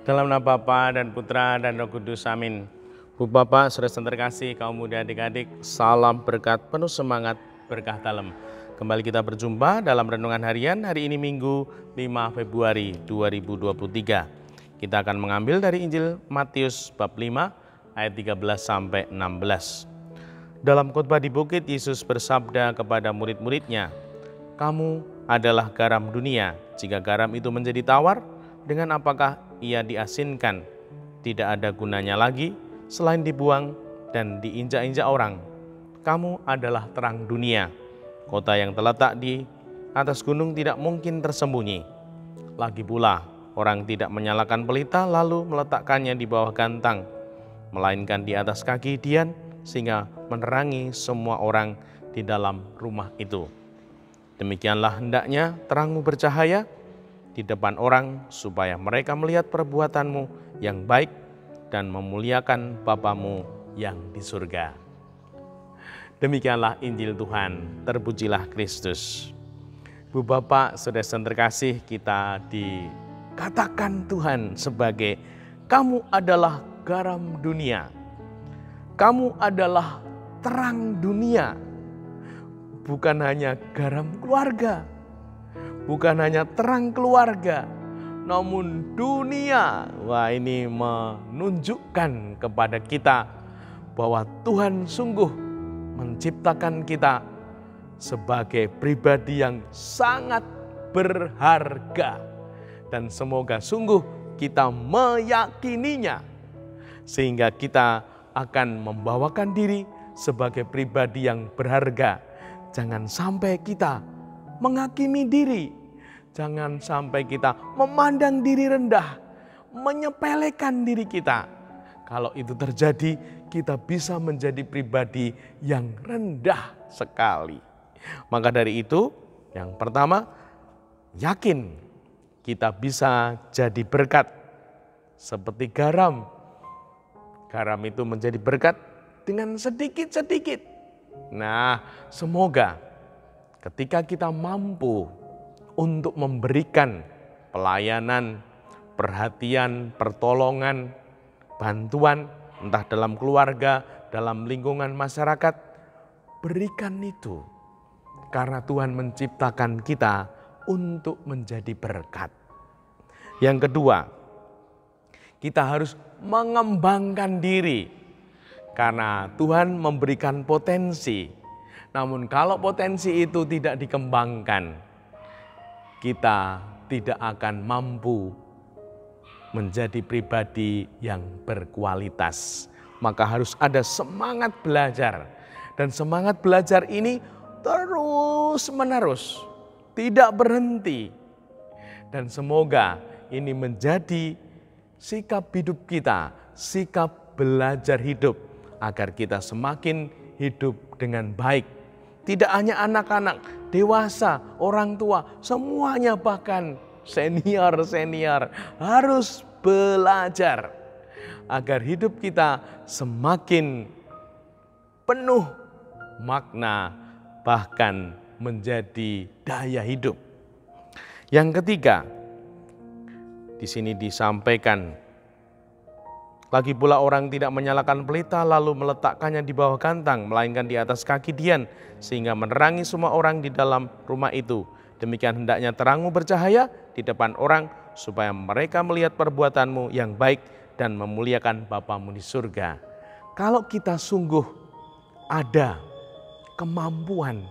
Dalam nama Bapa dan Putra dan Roh Kudus, amin. Bu Bapak, saudara terkasih, kaum muda, adik-adik, salam berkat, penuh semangat, berkah dalam. Kembali kita berjumpa dalam Renungan Harian hari ini Minggu 5 Februari 2023. Kita akan mengambil dari Injil Matius bab 5 ayat 13 sampai 16. Dalam khotbah di bukit, Yesus bersabda kepada murid-muridnya, "Kamu adalah garam dunia. Jika garam itu menjadi tawar, dengan apakah ia diasinkan? Tidak ada gunanya lagi selain dibuang dan diinjak-injak orang. Kamu adalah terang dunia. Kota yang terletak di atas gunung tidak mungkin tersembunyi. Lagi pula, orang tidak menyalakan pelita lalu meletakkannya di bawah gantang, melainkan di atas kaki dian sehingga menerangi semua orang di dalam rumah itu. Demikianlah hendaknya terangmu bercahaya di depan orang, supaya mereka melihat perbuatanmu yang baik dan memuliakan Bapamu yang di surga." Demikianlah Injil Tuhan, terpujilah Kristus. Bu Bapak, saudara terkasih, kita dikatakan Tuhan sebagai kamu adalah garam dunia. Kamu adalah terang dunia. Bukan hanya garam keluarga, bukan hanya terang keluarga, namun dunia. Wah, ini menunjukkan kepada kita bahwa Tuhan sungguh menciptakan kita sebagai pribadi yang sangat berharga. Dan semoga sungguh kita meyakininya, sehingga kita akan membawakan diri sebagai pribadi yang berharga. Jangan sampai kita menghakimi diri. Jangan sampai kita memandang diri rendah, menyepelekan diri kita. Kalau itu terjadi, kita bisa menjadi pribadi yang rendah sekali. Maka dari itu, yang pertama, yakin kita bisa jadi berkat seperti garam. Garam itu menjadi berkat dengan sedikit-sedikit. Nah, semoga ketika kita mampu untuk memberikan pelayanan, perhatian, pertolongan, bantuan, entah dalam keluarga, dalam lingkungan masyarakat, berikan itu. Karena Tuhan menciptakan kita untuk menjadi berkat. Yang kedua, kita harus mengembangkan diri. Karena Tuhan memberikan potensi. Namun kalau potensi itu tidak dikembangkan, kita tidak akan mampu menjadi pribadi yang berkualitas. Maka harus ada semangat belajar. Dan semangat belajar ini terus menerus, tidak berhenti. Dan semoga ini menjadi sikap hidup kita, sikap belajar hidup, agar kita semakin hidup dengan baik. Tidak hanya anak-anak, dewasa, orang tua, semuanya, bahkan senior-senior harus belajar agar hidup kita semakin penuh makna, bahkan menjadi daya hidup. Yang ketiga, di sini disampaikan, lagi pula orang tidak menyalakan pelita lalu meletakkannya di bawah gantang, melainkan di atas kaki dian, sehingga menerangi semua orang di dalam rumah itu. Demikian hendaknya terangmu bercahaya di depan orang, supaya mereka melihat perbuatanmu yang baik dan memuliakan Bapamu di surga. Kalau kita sungguh ada kemampuan,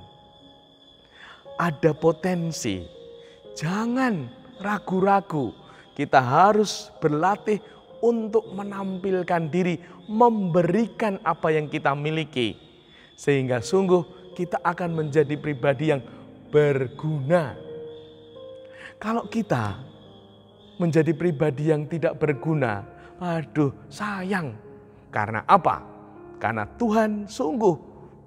ada potensi, jangan ragu-ragu. Kita harus berlatih untuk menampilkan diri, memberikan apa yang kita miliki. Sehingga sungguh kita akan menjadi pribadi yang berguna. Kalau kita menjadi pribadi yang tidak berguna, aduh sayang. Karena apa? Karena Tuhan sungguh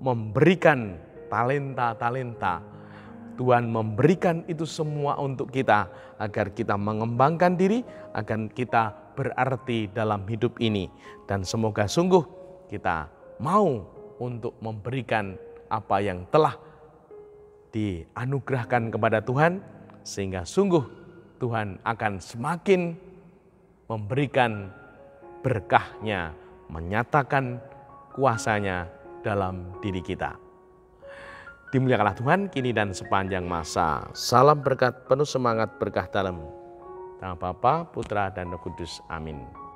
memberikan talenta-talenta. Tuhan memberikan itu semua untuk kita, agar kita mengembangkan diri, agar kita berarti dalam hidup ini. Dan semoga sungguh kita mau untuk memberikan apa yang telah dianugerahkan kepada Tuhan, sehingga sungguh Tuhan akan semakin memberikan berkahnya, menyatakan kuasanya dalam diri kita. Dimuliakanlah Tuhan kini dan sepanjang masa. Salam berkat penuh semangat berkah dalam nama Bapa, Putra, dan Roh Kudus. Amin.